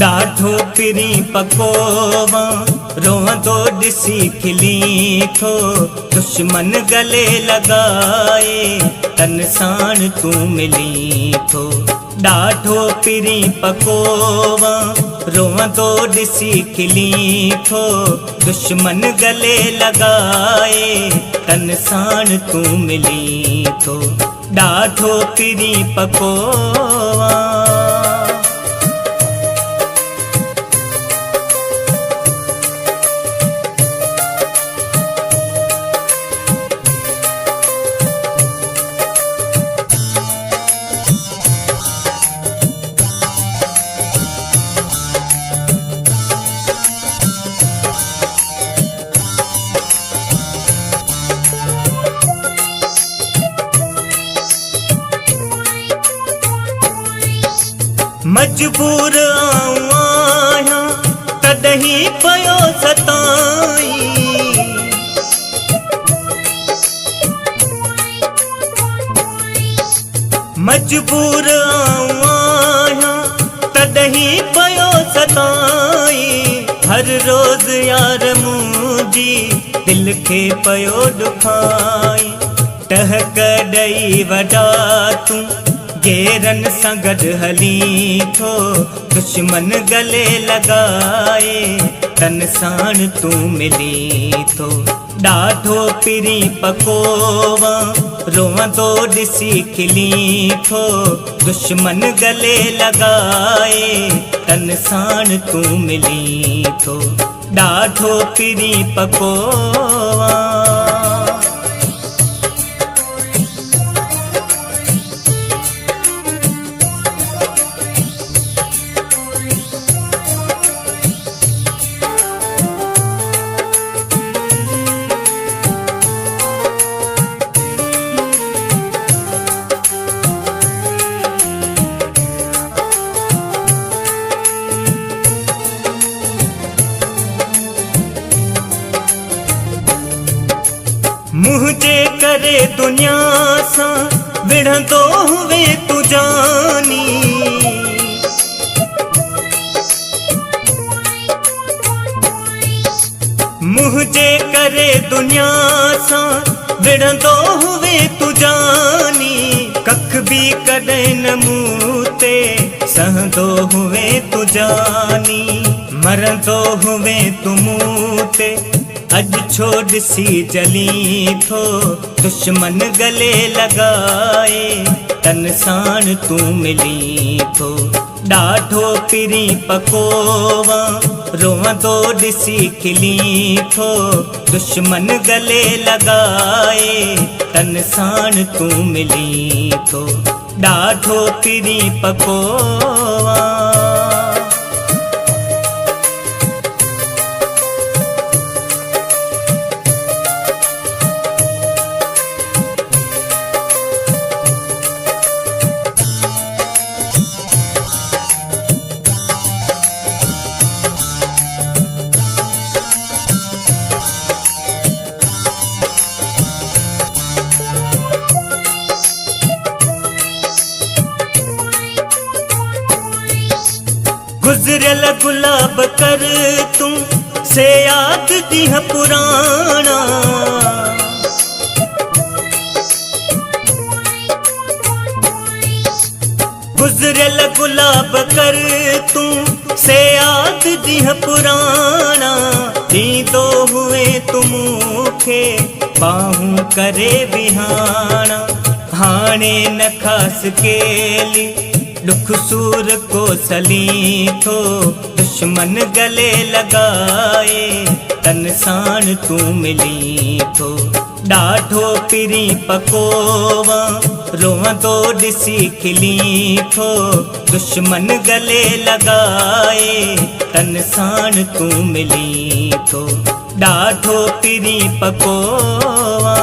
ॾाढो पिरी पकोवा रोहंदो ॾिसी खिली थो। दुश्मन गले लगाए तन साण तू मिली थो। ॾाढो पिरी पकोवा रोहंदो ॾिसी खिली थो। दुश्मन गले लगाए तन साण तू मिली थो। ॾाढो पिरी पकोवा मजबूर आहियां तॾहिं पयो सताई। मजबूर आहियां तॾहिं पयो सताई। हर रोज़ यार मुंहिंजी दिल खे पयो ॾुखाई। टहक ॾेई वॾा तूं गेरन सां गॾु हली थो। दुश्मन गले लगाए तन साण तू मिली थो। ॾाढो पिरी पकोवा रोहंदो ॾिसी खिली थो। दुश्मन गले लगाए तन साण तू मिली थो। ॾाढो पिरी पकोवा मुझे करे दुनिया सां विढ़ंदो हुए तू जानी। मुझे करे दुनिया सां विढ़ंदो हुए तू जानी। कख भी कॾहिं न मूं ते सहंदो हुए तू जानी। मरंदो हुए तू मूं ते अज छो ॾिसी जली थो। दुश्मन गले लगाए तन साण तू मिली थो। ॾाढो पिरी पकोवा रोहंदो ॾिसी खिली थो। दुश्मन गले लगाए तन साण तू मिली थो। ॾाढो पिरी पकोवा गुजरियल गुलाब कर तू से याद ॾींहं पुराणा। गुजरियल गुलाब कर तू से याद ॾींहं पुराणा। ॾींदो हुए तू मूंखे बाहूं करे विहाणा। हाणे न ख़ासि केली दुख सूर को सली थो। दुश्मन गले लगाए तन साण तू मिली थो। ॾाढो पिरी पकोवा रोहंदो ॾिसी खिली थो। दुश्मन गले लगाए तन साण तू मिली थो। ॾाढो पिरी पकोवा